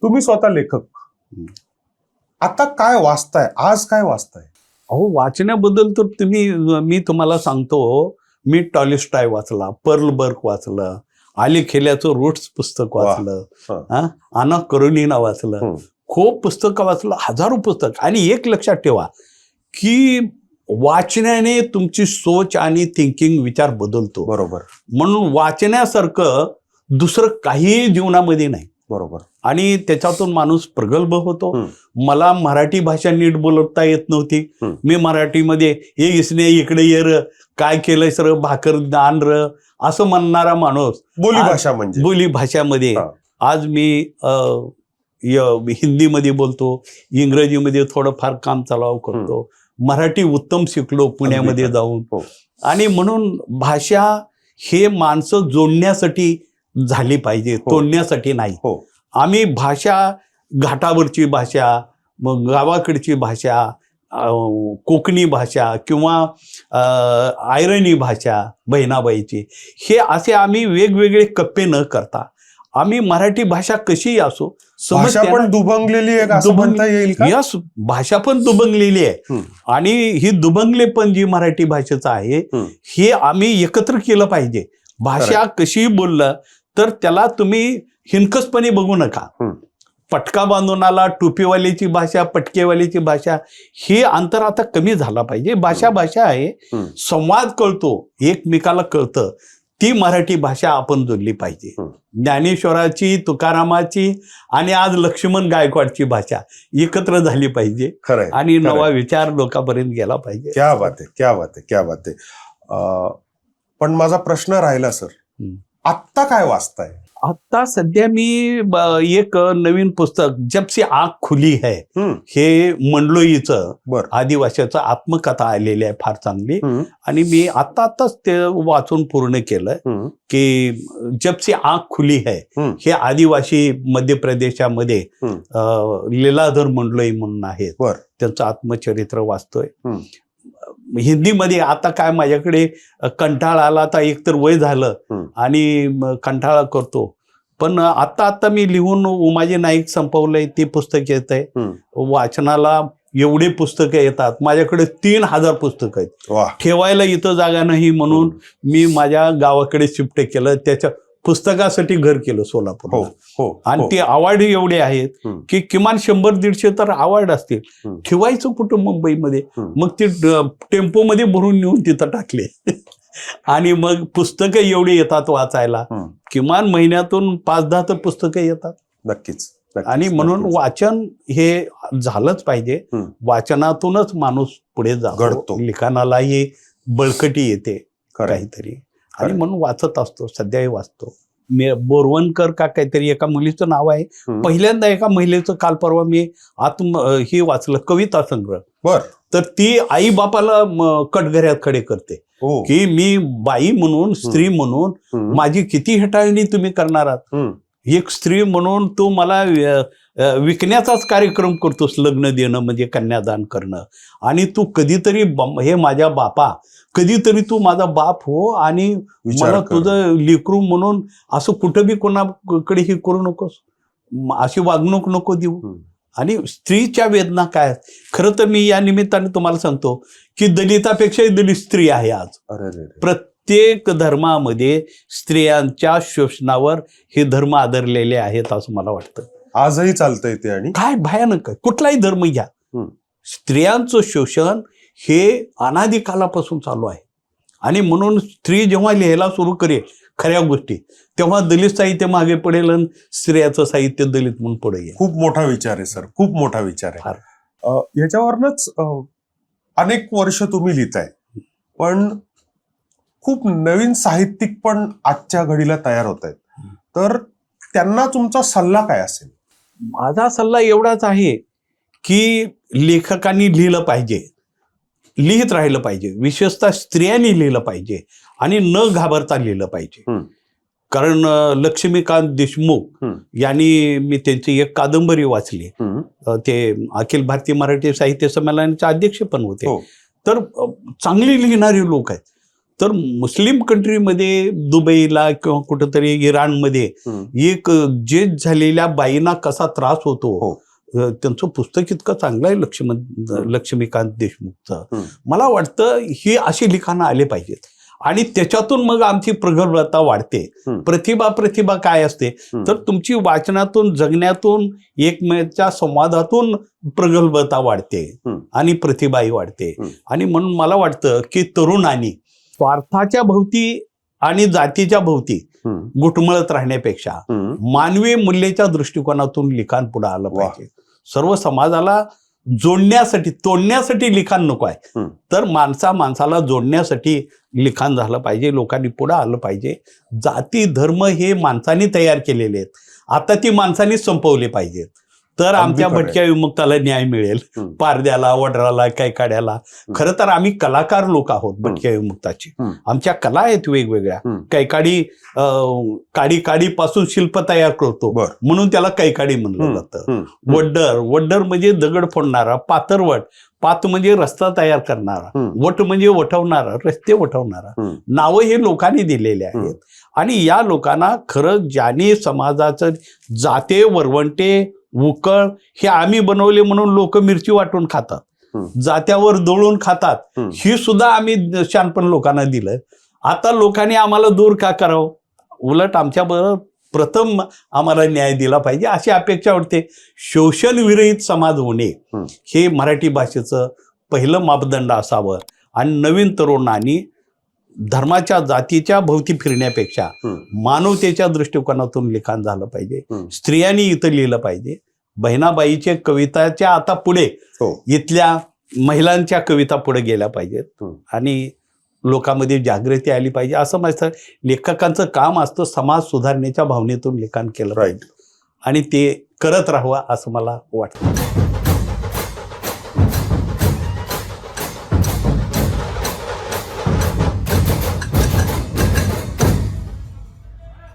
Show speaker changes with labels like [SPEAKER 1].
[SPEAKER 1] तुम्ही स्वतः लेखक, आता काय वाचताय, आज काय वाचताय?
[SPEAKER 2] अहो, वाचण्याबद्दल तर मी तुम्हाला सांगतो, मी टॉलिस्टॉय वाचला, पर्ल बर्ग वाचलं, आली खेल्याचं रूट्स पुस्तक वाचलं, आना करोलिना वाचलं, खूप पुस्तकं वाचलं, हजारो पुस्तक. आणि एक लक्षात ठेवा की वाचण्याने तुमची सोच आणि थिंकिंग विचार बदलतो.
[SPEAKER 1] बरोबर.
[SPEAKER 2] म्हणून वाचण्यासारखं दुसरं काही जीवनामध्ये नाही.
[SPEAKER 1] बरोबर.
[SPEAKER 2] आणि त्याच्यातून माणूस प्रगल्भ होतो. मला मराठी भाषा नीट बोलता येत नव्हती. मी मराठीमध्ये हे इसने इकडे ये र, काय केलंय सर, भाकर दान र, असं म्हणणारा माणूस बोली भाषामध्ये आज मी हिंदीमध्ये बोलतो, इंग्रजीमध्ये थोडंफार काम चालव करतो, मराठी उत्तम शिकलो पुण्यामध्ये जाऊन. आणि म्हणून भाषा हे माणसं जोडण्यासाठी झाली पाहिजे, तोडण्यासाठी नाही. आम्ही भाषा, घाटावरची भाषा, मग गावाकडची भाषा, कोकणी भाषा किंवा आयरणी भाषा बहिणाबाईची, हे असे आम्ही वेगवेगळे कप्पे न करता आम्ही मराठी भाषा कशी असो,
[SPEAKER 1] भाषा पण दुभंगलेली आहे असं म्हणता येईल का?
[SPEAKER 2] यस, भाषा पण दुभंगलेली आहे. आणि ही दुभंगलेपण जी मराठी भाषेचं आहे हे आम्ही एकत्र केलं पाहिजे. भाषा कशी बोललं तर त्याला तुम्ही हिनकसपणे बघू नका. पटका बांधून आला, टोपीवाल्याची भाषा, पटकेवाल्याची भाषा, हे अंतर आता कमी झाला पाहिजे. भाषा भाषा आहे, संवाद कळतो, एकमेकाला कळतं, ती मराठी भाषा आपण जोडली पाहिजे. ज्ञानेश्वराची, तुकारामाची आणि आज लक्ष्मण गायकवाडची भाषा एकत्र झाली पाहिजे आणि नवा विचार लोकांपर्यंत गेला पाहिजे.
[SPEAKER 1] क्या बात आहे, क्या बात आहे, क्या बात आहे. पण माझा प्रश्न राहिला सर, आत्ता काय वाचताय?
[SPEAKER 2] आता सध्या मी एक नवीन पुस्तक जब से आँख खुली है, हे मंडलोईचं आदिवासीचं आत्मकथा आलेली आहे, फार चांगली. आणि मी आताच ते वाचून पूर्ण केलं की जब से आँख खुली है, हे आदिवासी मध्य प्रदेशामध्ये लीलाधर मंडलोई म्हणून आहेत, त्यांचं आत्मचरित्र वाचतोय. हिंदीमध्ये आता काय माझ्याकडे कंटाळा आला, तर एकतर वय झालं आणि कंटाळा करतो, पण आता मी लिहून उमाजी नाईक संपवलंय, ते पुस्तक येत आहे. वाचनाला एवढे पुस्तकं येतात माझ्याकडे, 3000 पुस्तकं आहेत. ठेवायला इथं जागा नाही म्हणून मी माझ्या गावाकडे शिफ्ट केलं, त्याच्या पुस्तकासाठी घर केलं सोलापूर. आणि ते अवॉर्ड एवढे आहेत की किमान 100-150 तर अवॉर्ड असतील. ठेवायचं कुठं मुंबईमध्ये, मग ते टेम्पोमध्ये भरून नेऊन तिथं टाकले. आणि मग पुस्तकं एवढी येतात वाचायला, किमान महिन्यातून 5-10 तर पुस्तकं येतात.
[SPEAKER 1] नक्कीच.
[SPEAKER 2] आणि म्हणून वाचन हे झालंच पाहिजे. वाचनातूनच माणूस पुढे जातो, लिखाणालाही बळकटी येते काहीतरी. आणि म्हणून वाचत असतो, सध्याही वाचतो. बोरवणकर का काहीतरी एका मुलीचं नाव आहे. पहिल्यांदा एका महिलेचं काल परवा मी हे वाचलं, कविता संग्रह. तर ती आई बापाला कटघऱ्यात खडे करते की मी बाई म्हणून, स्त्री म्हणून माझी किती हेटाळणी तुम्ही करणार आहात. एक स्त्री म्हणून तू मला विकण्याचाच कार्यक्रम करतोस, लग्न देणं म्हणजे कन्यादान करणं. आणि तू कधीतरी हे माझ्या बापा, कधीतरी तू माझा बाप हो आणि मला तुझं लेकरू म्हणून असं कुठं बी कोणाकडे हे करू नकोस, अशी वागणूक नको देऊ. आणि स्त्रीच्या वेदना काय, खरं तर मी या निमित्ताने तुम्हाला सांगतो की दलितापेक्षाही दलित स्त्री आहे आज. प्रत्येक धर्मामध्ये स्त्रियांच्या शोषणावर हे धर्म आदरलेले आहेत असं मला वाटतं.
[SPEAKER 1] आजही चालतंय ते. आणि काय
[SPEAKER 2] भयानक आहे, कुठलाही धर्म घ्या, स्त्रियांचं शोषण हे अनादिकालापासून चालू आहे. आणि म्हणून स्त्री जेव्हा लिहायला सुरू करेल खऱ्या गोष्टी, तेव्हा दलित साहित्य मागे पडेल आणि स्त्रियाचं साहित्य दलित म्हणून पडेल.
[SPEAKER 1] खूप मोठा विचार आहे सर, खूप मोठा विचार आहे. याच्यावरनच अनेक वर्ष तुम्ही लिहिताय, पण खूप नवीन साहित्यिक पण आजच्या घडीला तयार होत आहेत, तर त्यांना तुमचा सल्ला काय असेल?
[SPEAKER 2] माझा सल्ला एवढाच आहे की लेखकांनी लिहिलं पाहिजे, लिहित राहिलं पाहिजे, विशेषतः स्त्रियांनी लिहिलं पाहिजे आणि न घाबरता लिहिलं पाहिजे. कारण लक्ष्मीकांत देशमुख यांनी, मी त्यांची एक कादंबरी वाचली, ते अखिल भारतीय मराठी साहित्य संमेलनाचे अध्यक्ष पण होते. तर चांगली लिहिणारी लोक आहेत. तर मुस्लिम कंट्रीमध्ये दुबईला किंवा कुठंतरी इराणमध्ये एक जे झालेल्या बाईंना कसा त्रास होतो, त्यांचं पुस्तक इतकं चांगलं आहे लक्ष्मीकांत देशमुखचं. मला वाटतं ही अशी लिखाणं आले पाहिजेत आणि त्याच्यातून मग आमची प्रगल्भता वाढते. प्रतिभा काय असते तर तुमची वाचनातून, जगण्यातून, एकमेकांच्या संवादातून प्रगल्भता वाढते आणि प्रतिभाही वाढते. आणि म्हणून मला वाटतं की तरुणांनी स्वार्थाच्या भोवती आणि जातीच्या भोवती घुटमळत राहण्यापेक्षा मानवी मूल्याच्या दृष्टिकोनातून लिखाण पुढे आलं पाहिजे. सर्व समाजाला जोडण्यासाठी, तोडण्यासाठी लिखाण नको आहे, तर माणसाला जोडण्यासाठी लिखाण झालं पाहिजे. लोकांनी पुढे आलं पाहिजे. जाती धर्म हे माणसांनी तयार केलेले आहेत, आता ती माणसांनी संपवले पाहिजेत. तर आमच्या भटक्या विमुक्ताला न्याय मिळेल. पारद्याला, वडराला, कैकाड्याला. खरं तर आम्ही कलाकार लोक आहोत भटक्या विमुक्ताचे. आमच्या कला आहेत वेगवेगळ्या. कैकाडी काडी पासून शिल्प तयार करतो म्हणून त्याला कैकाडी म्हणलं जातं. वड्डर म्हणजे दगड फोडणारा. पातरवट, पात म्हणजे रस्ता तयार करणारा. वट म्हणजे वठवणारा, रस्ते वठवणारा. नावं हे लोकांनी दिलेले आहेत. आणि या लोकांना खरं ज्याने समाजाचं जाते, वरवंटे, उकळ हे आम्ही बनवले म्हणून लोक मिरची वाटून खातात, जात्यावर दळून खातात, ही सुद्धा आम्ही शानपण लोकांना दिलं. आता लोकांनी आम्हाला दूर का करावं? उलट आमच्याबरोबर प्रथम आम्हाला न्याय दिला पाहिजे अशी अपेक्षा वाटते. शोषण विरहित समाज होणे हे मराठी भाषेचं पहिलं मापदंड असावं. आणि नवीन तरुणांनी धर्माच्या, जातीच्या भोवती फिरण्यापेक्षा मानवतेच्या दृष्टिकोनातून लिखाण झालं पाहिजे. स्त्रियांनी इथं लिहिलं पाहिजे. बहिणाबाईच्या कविताच्या आता पुढे इथल्या महिलांच्या कविता पुढे गेल्या पाहिजेत आणि लोकांमध्ये जागृती आली पाहिजे. असं माझं लेखकांचं काम असतं समाज सुधारण्याच्या भावनेतून लिखाण केलं पाहिजे आणि ते करत राहावं असं मला वाटतं.